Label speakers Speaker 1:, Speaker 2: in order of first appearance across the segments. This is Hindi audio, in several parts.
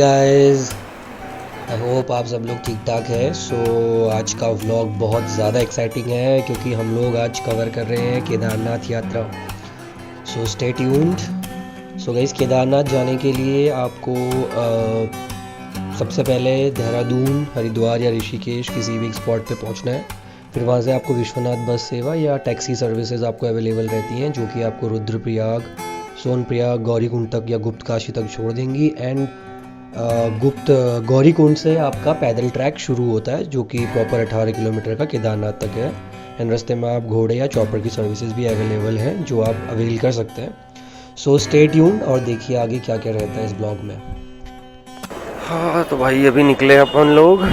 Speaker 1: गाइस, आई होप आप सब लोग ठीक ठाक है। आज का व्लॉग बहुत ज़्यादा एक्साइटिंग है क्योंकि हम लोग आज कवर कर रहे हैं केदारनाथ यात्रा। Stay tuned. गाइस, केदारनाथ जाने के लिए आपको सबसे पहले देहरादून, हरिद्वार या ऋषिकेश किसी भी एक स्पॉट पे पहुंचना है। फिर वहां से आपको विश्वनाथ बस सेवा या टैक्सी सर्विसेज आपको अवेलेबल रहती हैं, जो कि आपको रुद्रप्रयाग, सोनप्रयाग, गौरीकुंड तक या गुप्त काशी तक छोड़ देंगी। एंड गुप्त गौरीकुंड से आपका पैदल ट्रैक शुरू होता है, जो कि प्रॉपर 18 किलोमीटर का केदारनाथ तक है। एंड रास्ते में आप घोड़े या चॉपर की सर्विसेज भी अवेलेबल हैं, जो आप अवेल कर सकते हैं। स्टे ट्यून्ड और देखिए आगे क्या क्या रहता है इस ब्लॉग में।
Speaker 2: हाँ तो भाई अभी निकले अपन लोग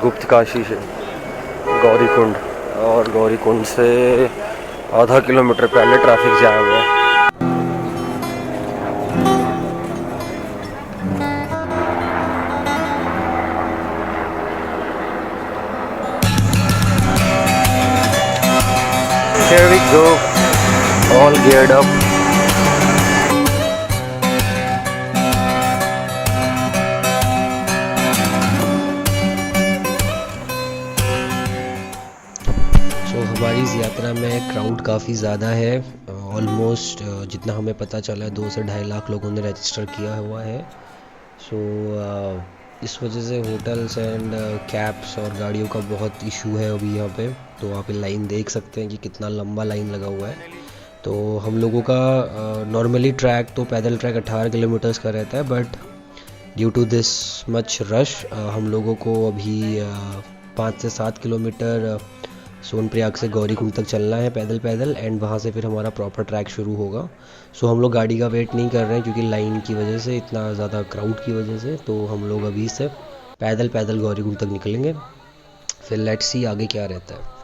Speaker 2: गुप्त काशी से गौरीकुंड, और गौरीकुंड से आधा किलोमीटर पहले ट्रैफिक जाम है। Here we go, all geared up.
Speaker 1: हमारी इस यात्रा में क्राउड काफ़ी ज़्यादा है। ऑलमोस्ट जितना हमें पता चला है 2 से 2.5 लाख लोगों ने रजिस्टर किया हुआ है। इस वजह से होटल्स एंड कैब्स और गाड़ियों का बहुत इशू है अभी यहाँ पे। तो आप लाइन देख सकते हैं कि कितना लंबा लाइन लगा हुआ है। तो हम लोगों का नॉर्मली ट्रैक तो पैदल ट्रैक 18 किलोमीटर्स का रहता है, but due to this much rush हम लोगों को अभी 5 से 7 किलोमीटर सोनप्रयाग से गौरीकुंड तक चलना है पैदल एंड वहाँ से फिर हमारा प्रॉपर ट्रैक शुरू होगा। हम लोग गाड़ी का वेट नहीं कर रहे हैं क्योंकि लाइन की वजह से, इतना ज़्यादा क्राउड की वजह से। तो हम लोग अभी से पैदल गौरीकुंड तक निकलेंगे। फिर लेट्स सी आगे क्या रहता है।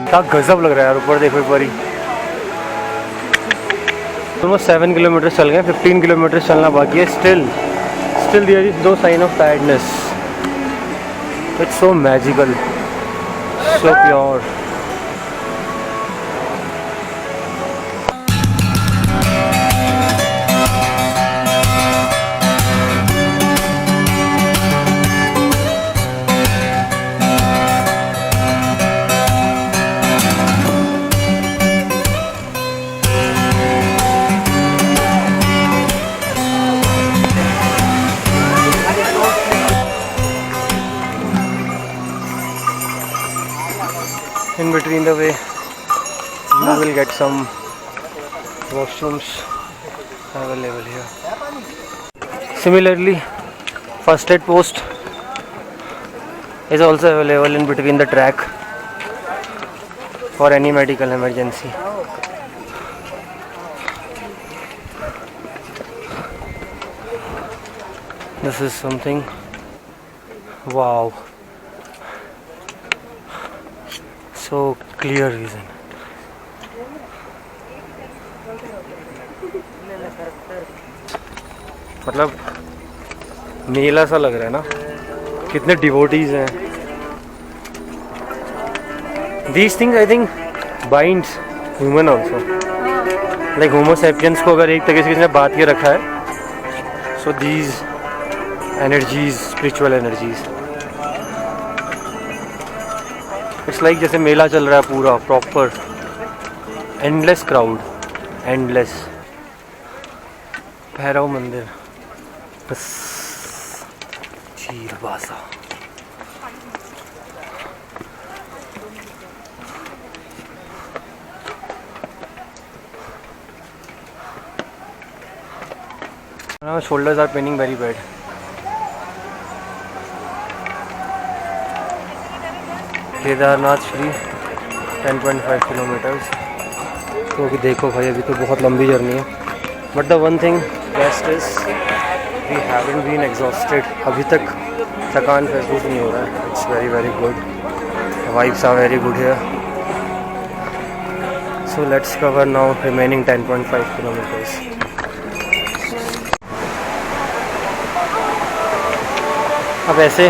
Speaker 2: क्या गजब लग रहा है यार, ऊपर देखो एक बारी। ऑलमोस्ट 7 किलोमीटर चल गए, 15 किलोमीटर चलना बाकी है। Still there is no sign of tiredness. It's so magical, so pure. In between the way you will get some washrooms available here. Similarly, first aid post is also available in between the track for any medical emergency. This is something, wow, so clear vision. मतलब मेला सा लग रहा है ना, कितने डिवोटीज हैं। These things I think binds human also. Like Homo sapiens को अगर एक तरीके से किसी ने बांध के रखा है, so these energies, spiritual energies. It's like जैसे मेला चल रहा है पूरा proper, endless crowd, endless. Bhairav मंदिर, बस चीर बासा। Shoulders are paining very bad. Kedarnath Shri 10.5 kilometres. तो अभी देखो भाई, अभी तो बहुत लंबी जर्नी है, but the one thing best is we haven't been exhausted. अभी तक थकान महसूस नहीं हो रहा है। It's very very good, vibes are very good here. So let's cover now remaining 10.5 kilometres. अब ऐसे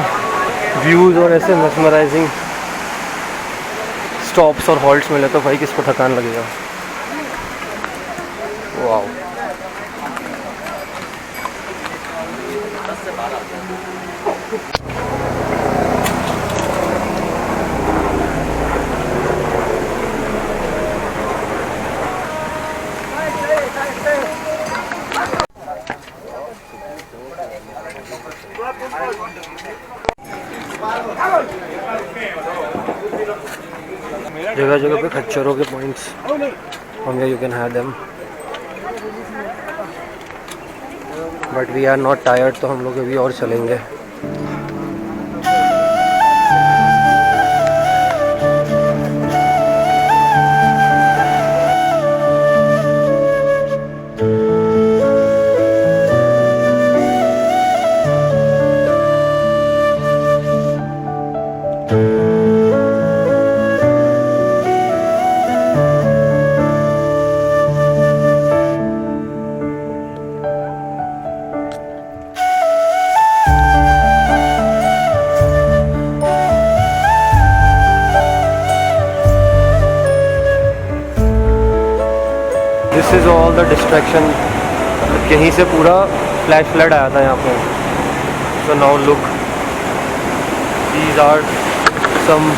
Speaker 2: व्यूज़ और ऐसे मेस्मराइजिंग स्टॉप्स और हॉल्ट्स मिले तो भाई किसको थकान लगेगा। वाओ, जगह जगह पे खच्चरों के पॉइंट्स, हम you can have them, but we are not tired, तो हम लोग अभी और चलेंगे। This is all the distraction. यहीं से पूरा फ्लैश फ्लड आया था यहाँ पे। So now look, these are some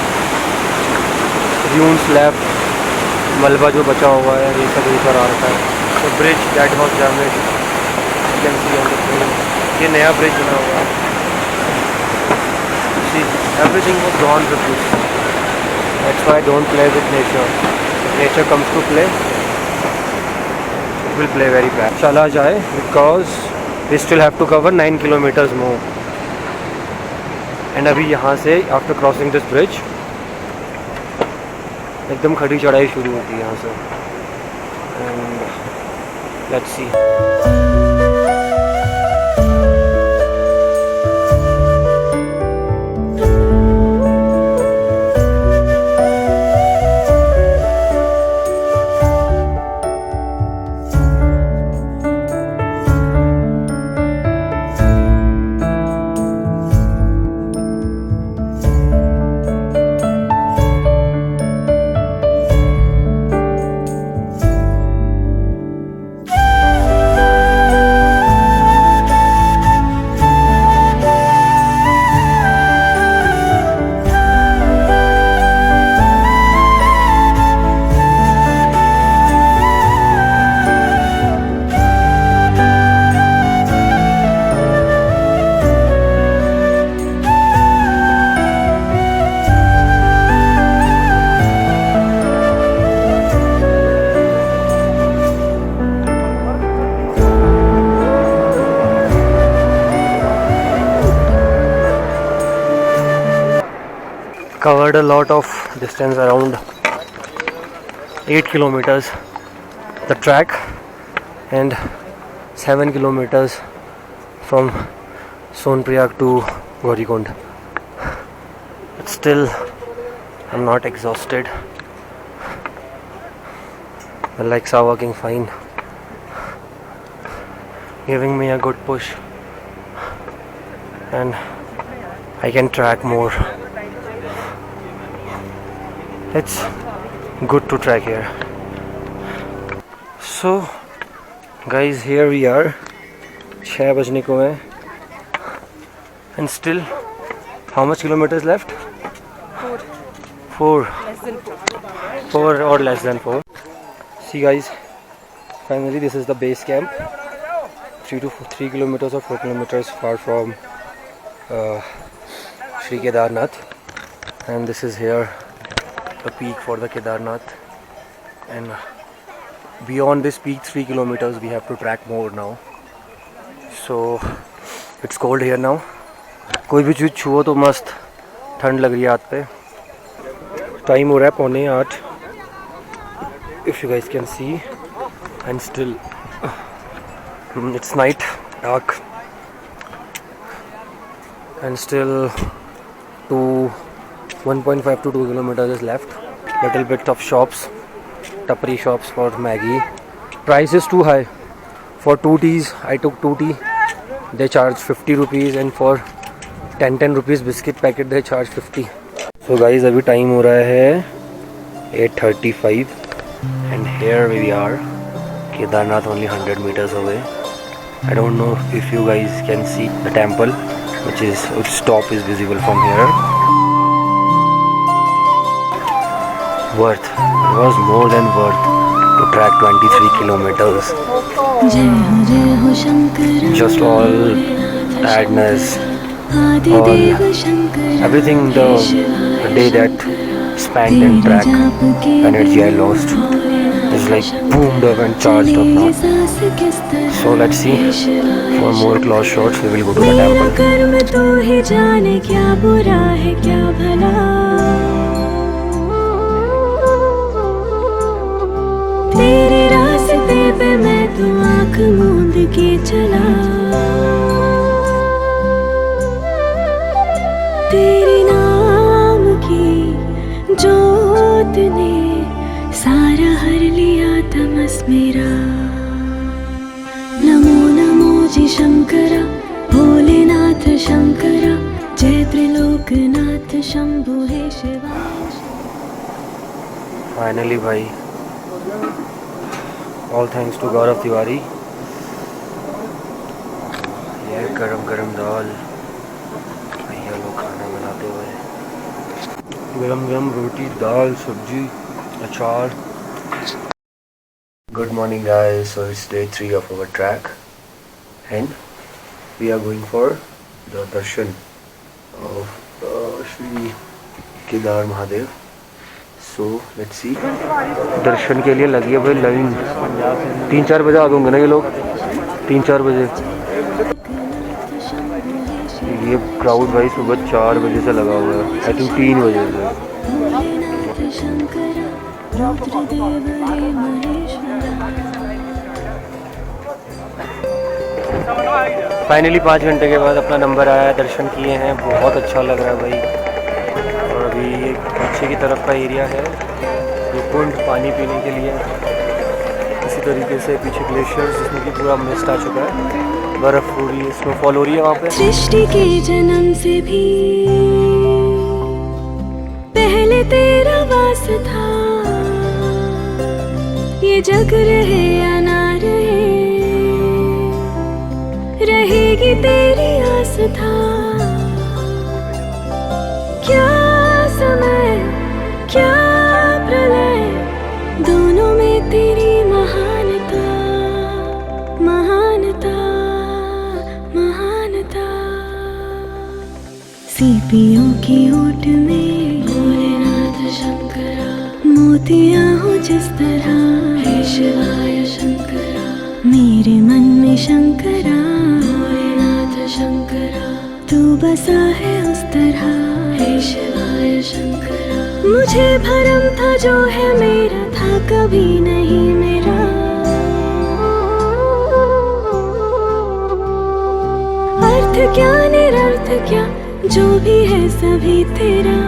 Speaker 2: dunes left, मलबा जो बचा हुआ है ये सब ऊपर आ रखा है। तो bridge that was damage, you can see on the screen. ये नया ब्रिज बना हुआ है। See everything was gone with this. That's why don't play with nature. Nature comes to play, will play very bad. चला जाए, because we still have to cover 9 kilometers more. And अभी यहाँ से after crossing this bridge एकदम खड़ी चढ़ाई शुरू होती है यहाँ से। And let's see. Covered a lot of distance, around 8 kilometers the track and 7 kilometers from Sonpriyag to Gaurikund. But still I'm not exhausted. The legs are working fine, giving me a good push, and I can track more. It's good to track here. So guys, here we are. 6 बजने को है And still, how much kilometers left? 4.
Speaker 3: Less than 4.
Speaker 2: 4 or less than 4. See guys, finally this is the base camp. 3 kilometers or 4 kilometers far from Sri Kedarnath, and this is here the peak for the Kedarnath, and beyond this peak 3 kilometers we have to track more now. So it's cold here now. कोई भी चीज़ छुओ तो मस्त ठंड लग रही है हाथ पे. टाइम हो रहा है 7:45. If you guys can see, and still it's night, dark, and still 1.5 to 2 kilometers is left. Little bit of shops, tapri shops for Maggie. Price is too high. For 2 teas, I took 2 tea. They charge 50 rupees, and for 10 rupees biscuit packet they charge 50. So guys, अभी टाइम हो रहा है 8:35, and here we are. Kedarnath only 100 meters away. I don't know if you guys can see the temple, which top is visible from here. Worth. It was more than worth to track 23 kilometers. Just all tiredness, all everything, the day that spent in track, energy I lost is like boomed up and charged up now. So let's see, for more close shots we will go to the temple.
Speaker 4: तेरे रास्ते पे मैं तो आँख मूंद के चला, तेरे नाम की जोत ने सारा हर लिया तमस मेरा. नमो नमो जी शंकरा, भोलेनाथ शंकरा, जय त्रिलोकनाथ शंभु हे शिवा.
Speaker 2: Finally भाई, all thanks to Gaurav Tiwari. ये गरम गरम दाल, भैया लोग खाना बनाते हुए, गरम गरम रोटी, दाल, सब्जी, अचार. Good morning guys, so it's day 3 of our track, and we are going for the darshan of Sri Kedar Mahadev. So let's see. दर्शन के लिए लगी है भाई लाइन. 3-4 बजे आ दूंगे ना ये लोग, 3-4 बजे. ये क्राउड भाई सुबह 4 बजे से लगा हुआ है, आई थिंक 3 बजे से. फाइनली 5 घंटे के बाद अपना नंबर आया है. दर्शन किए हैं, बहुत अच्छा लग रहा है भाई. और अभी ये पीछे की तरफ का एरिया है, ये कुंड पानी पीने के लिए. इसी तरीके से पीछे ग्लेशियर्स, जिसमें कि पूरा मिस्ट आ चुका है, बर्फ़ हो रही है, स्नोफॉल हो रही है वहाँ पे.
Speaker 4: सृष्टि के जन्म से भी पहले तेरा वास था, ये जग रहे या ना रहे, रहेगी तेरी आस था. क्या समय, क्या प्रलय, दोनों में तेरी महानता, महानता, महानता. सीपियों की ओट में भोलेनाथ शंकरा, मोतियां हो जिस तरह हे शिवाय शंकरा, मेरे मन में शंकरा, भोलेनाथ शंकरा, तू बसा है उस तरह हे शिवाय शंकरा. मुझे भरम था जो है मेरा था कभी नहीं मेरा, अर्थ क्या निरर्थ क्या जो भी है सभी तेरा.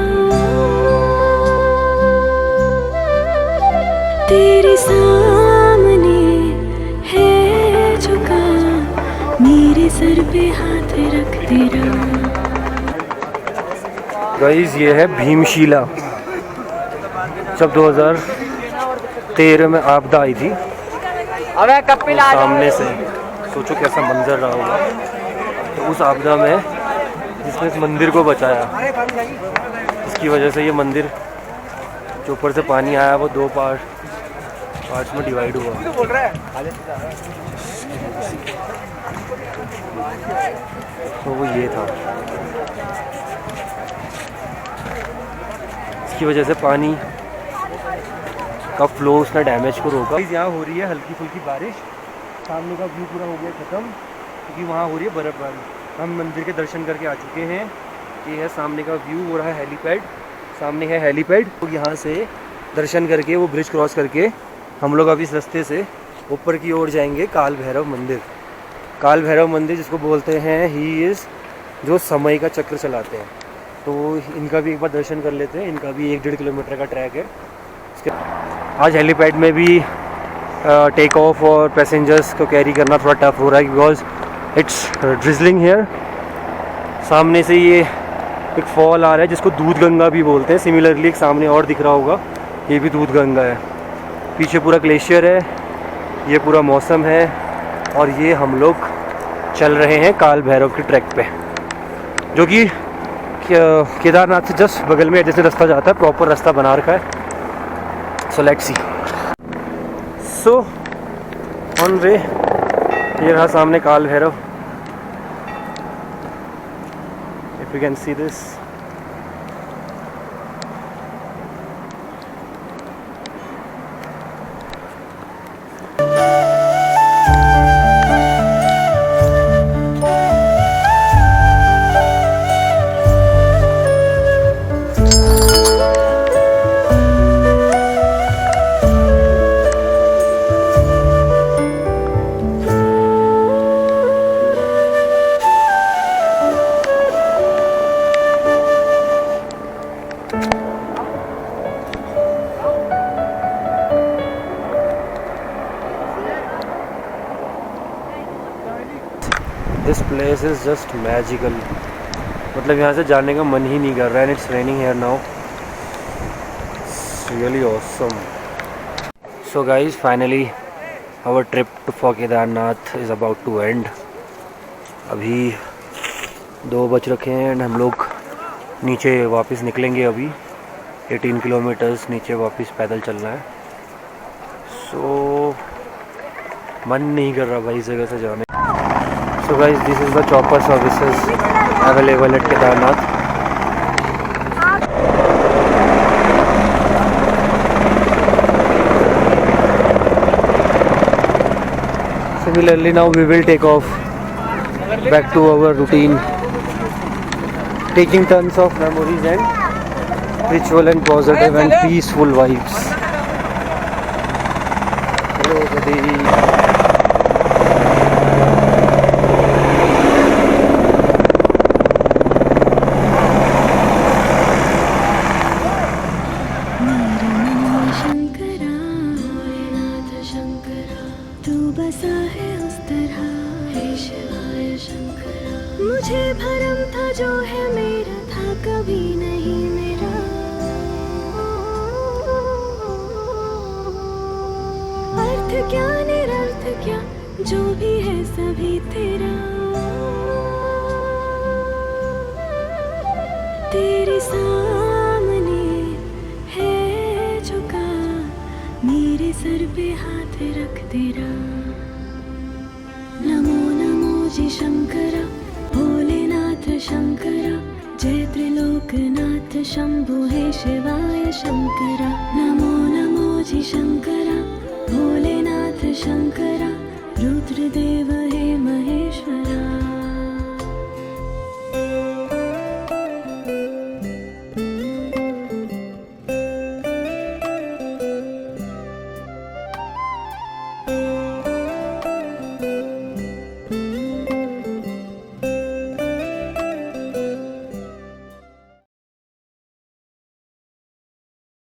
Speaker 4: तेरे सामने है झुका, मेरे सर पे हाथ रख तेरा.
Speaker 2: गाइस ये है भीमशिला. जब 2013 में आपदा आई थी, सामने से सोचो कैसा मंजर रहा होगा. तो उस आपदा में जिसने इस मंदिर को बचाया। इसकी वजह से ये मंदिर जो ऊपर से पानी आया वो 2 पार्ट्स में डिवाइड हुआ। तो वो ये था, इसकी वजह से पानी का फ्लो उसने डैमेज को रोका। यहाँ हो रही है हल्की फुल्की बारिश, सामने का व्यू पूरा हो गया ख़त्म क्योंकि वहाँ हो रही है बर्फ़बारी। हम मंदिर के दर्शन करके आ चुके हैं। ये है सामने का व्यू, हो रहा है हेलीपैड, सामने है हेलीपैड। तो यहाँ से दर्शन करके वो ब्रिज क्रॉस करके हम लोग अब इस रास्ते से ऊपर की ओर जाएंगे काल भैरव मंदिर। काल भैरव मंदिर जिसको बोलते हैं ही इज़ जो समय का चक्र चलाते हैं। तो इनका भी एक बार दर्शन कर लेते हैं। इनका भी 1-1.5 किलोमीटर का ट्रैक है। आज हेलीपैड में भी टेक ऑफ और पैसेंजर्स को कैरी करना थोड़ा टफ हो रहा है बिकॉज इट्स ड्रिजलिंग हेयर। सामने से ये एक फॉल आ रहा है जिसको दूध गंगा भी बोलते हैं। सिमिलरली एक सामने और दिख रहा होगा, ये भी दूध गंगा है। पीछे पूरा ग्लेशियर है, ये पूरा मौसम है और ये हम लोग चल रहे हैं काल भैरव के ट्रैक पे, जो कि केदारनाथ से जस्ट बगल में जैसे रास्ता जाता है, प्रॉपर रास्ता बना रखा है। So let's see. So on way, ये रहा सामने काल Bhairav. If you can see this, this place is just magical. मतलब यहाँ से जाने का मन ही नहीं कर रहा है। And it's raining here now, it's really awesome. So guys, finally our trip for Kedarnath is about to end. अभी 2 बज रखे हैं एंड हम लोग नीचे वापस निकलेंगे। अभी 18 किलोमीटर्स नीचे वापस पैदल चलना है। सो मन नहीं कर रहा भाई इस जगह से जाने। So guys, this is the chopper services available at Kedarnath. Similarly, now we will take off back to our routine, taking tons of memories and spiritual and positive and peaceful vibes. Hello buddy.
Speaker 4: मुझे भरम था जो है मेरा था कभी नहीं मेरा। अर्थ क्या निरर्थ क्या जो भी है सभी तेरा। तेरे सामने है झुका मेरे सर पे हाथ रख तेरा। नमो नमो जी शंकरा भोलेनाथ शंकरा, जय त्रिलोकनाथ शंभु हे शिवाय शंकरा। नमो नमो जी शंकरा भोलेनाथ शंकरा, रुद्रदेव